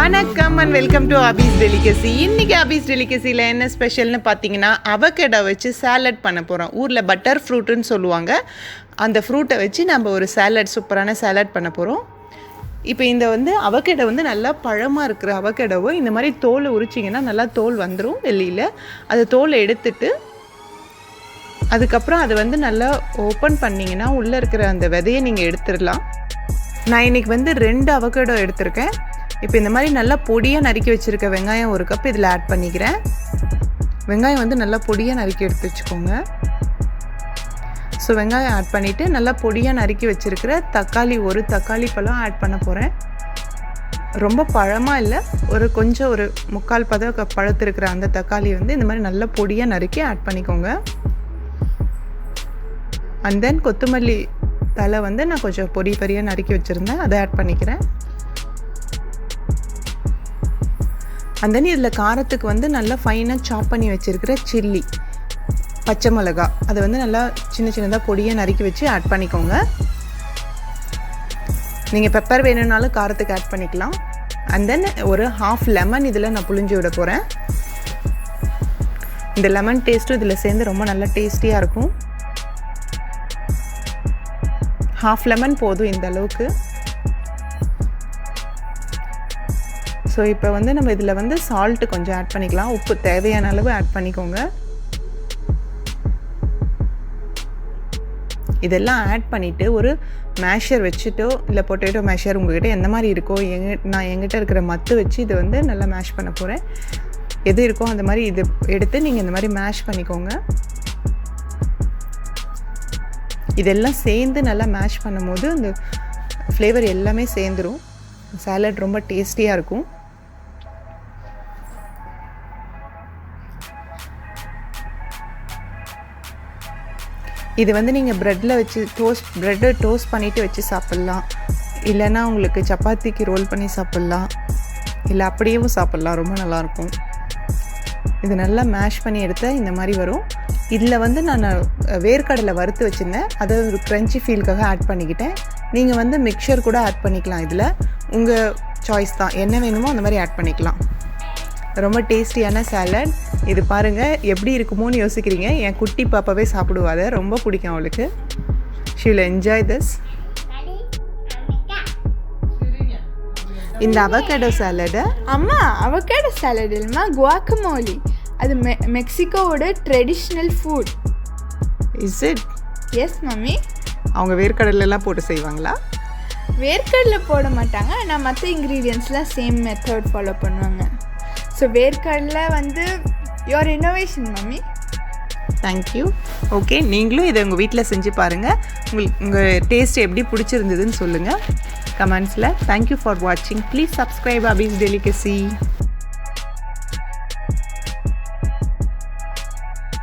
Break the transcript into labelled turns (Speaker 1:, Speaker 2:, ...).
Speaker 1: வணக்கம் and welcome to Hafiz delicacy. இன்றைக்கி அபீஸ் டெலிகசியில் என்ன ஸ்பெஷல்னு பார்த்தீங்கன்னா அவகேடோ வச்சு சாலட் பண்ண போகிறோம். ஊரில் பட்டர் ஃப்ரூட்டுன்னு சொல்லுவாங்க. அந்த ஃப்ரூட்டை வச்சு நம்ம ஒரு சாலட், சூப்பரான சாலட் பண்ண போகிறோம். இப்போ இந்த அவகேடோ நல்லா பழமாக இருக்கிற அவகேடோவை இந்த மாதிரி தோலை உரிச்சிங்கன்னா நல்லா தோல் வந்துடும் வெளியில். அது தோலை எடுத்துட்டு அதுக்கப்புறம் அதை நல்லா ஓப்பன் பண்ணிங்கன்னா உள்ளே இருக்கிற அந்த விதையை நீங்கள் எடுத்துடலாம். நான் இன்றைக்கி 2 அவகேடோ எடுத்திருக்கேன். இப்போ இந்த மாதிரி நல்லா பொடியாக நறுக்கி வச்சுருக்க வெங்காயம் 1 கப் இதில் ஆட் பண்ணிக்கிறேன். வெங்காயம் நல்லா பொடியாக நறுக்கி எடுத்து வச்சுக்கோங்க. ஸோ வெங்காயம் ஆட் பண்ணிவிட்டு நல்லா பொடியாக நறுக்கி வச்சுருக்கிற தக்காளி, 1 தக்காளி பழம் ஆட் பண்ண போகிறேன். ரொம்ப பழமாக இல்லை, கொஞ்சம் ஒரு 3/4 பதம் பழத்து இருக்கிற அந்த தக்காளி இந்த மாதிரி நல்லா பொடியாக நறுக்கி ஆட் பண்ணிக்கோங்க. அண்ட் தென் கொத்தமல்லி தலை நான் கொஞ்சம் பொடியாக நறுக்கி வச்சுருந்தேன், அதை ஆட் பண்ணிக்கிறேன். அண்ட் தென் இதில் காரத்துக்கு நல்லா ஃபைனாக சாப் பண்ணி வச்சுருக்கிற சில்லி, பச்சை மிளகா, அதை நல்லா சின்ன சின்னதாக பொடியாக நறுக்கி வச்சு ஆட் பண்ணிக்கோங்க. நீங்கள் பெப்பர் வேணும்னாலும் காரத்துக்கு ஆட் பண்ணிக்கலாம். அண்ட் தென் ஒரு 1/2 லெமன் இதில் நான் புழிஞ்சு விட போகிறேன். இந்த லெமன் டேஸ்ட்டும் இதில் சேர்ந்து ரொம்ப நல்லா டேஸ்டியாக இருக்கும். 1/2 லெமன் போதும் இந்த அளவுக்கு. ஸோ இப்போ நம்ம இதில் சால்ட்டு கொஞ்சம் ஆட் பண்ணிக்கலாம். உப்பு தேவையான அளவு ஆட் பண்ணிக்கோங்க. இதெல்லாம் ஆட் பண்ணிவிட்டு ஒரு மேஷர் வச்சுட்டோ இல்லை பொட்டேட்டோ மேஷர் உங்கள்கிட்ட எந்த மாதிரி இருக்கோ, நான் எங்கிட்ட இருக்கிற மத்து வச்சு இதை நல்லா மேஷ் பண்ண போகிறேன். எது இருக்கோ அந்த மாதிரி இது எடுத்து நீங்கள் இந்த மாதிரி மேஷ் பண்ணிக்கோங்க. இதெல்லாம் சேர்ந்து நல்லா மேஷ் பண்ணும்போது அந்த ஃப்ளேவர் எல்லாமே சேர்ந்துடும். சாலட் ரொம்ப டேஸ்டியாக இருக்கும். இது நீங்கள் ப்ரெட்டில் வச்சு ப்ரெட்டை டோஸ்ட் பண்ணிவிட்டு வச்சு சாப்பிட்லாம். இல்லைன்னா உங்களுக்கு சப்பாத்திக்கு ரோல் பண்ணி சாப்பிட்லாம், இல்லை அப்படியேவும் சாப்பிட்லாம். ரொம்ப நல்லாயிருக்கும். இது நல்லா மேஷ் பண்ணி எடுத்தால் இந்த மாதிரி வரும். இதில் நான் வேர்க்கடலை வறுத்து வச்சுருந்தேன், அதை ஒரு க்ரன்ச்சி ஃபீலுக்காக ஆட் பண்ணிக்கிட்டேன். நீங்கள் மிக்சர் கூட ஆட் பண்ணிக்கலாம். இதில் உங்கள் சாய்ஸ் தான், என்ன வேணுமோ அந்த மாதிரி ஆட் பண்ணிக்கலாம். ரொம்ப டேஸ்டியான சாலட். இது பாருங்கள் எப்படி இருக்குமோன்னு யோசிக்கிறீங்க. என் குட்டி பாப்பாவே சாப்பிடுவாத, ரொம்ப பிடிக்கும் அவளுக்கு. She will enjoy this. இந்த அவகேடோ சாலடை
Speaker 2: அம்மா, அவகேடோ சாலட் இல்லைம்மா, குவாக்கமோலி. அது மெக்சிகோவோட traditional food.
Speaker 1: Is it?
Speaker 2: Yes mummy.
Speaker 1: அவங்க வேர்க்கடலாம் போட்டு செய்வாங்களா?
Speaker 2: வேர்க்கடலை போட மாட்டாங்க, ஆனால் மற்ற இன்க்ரீடியன்ட்ஸ்லாம் சேம் மெத்தட் ஃபாலோ பண்ணுவாங்க. ஸோ வேர்க்கடலை your innovation mummy.
Speaker 1: Thank you. Okay, நீங்களும் இதை உங்கள் வீட்டில் செஞ்சு பாருங்கள். உங்கள் டேஸ்ட் எப்படி பிடிச்சிருந்ததுன்னு சொல்லுங்கள் கமெண்ட்ஸில். தேங்க்யூ ஃபார் வாட்சிங். Please subscribe Abi's delicacy.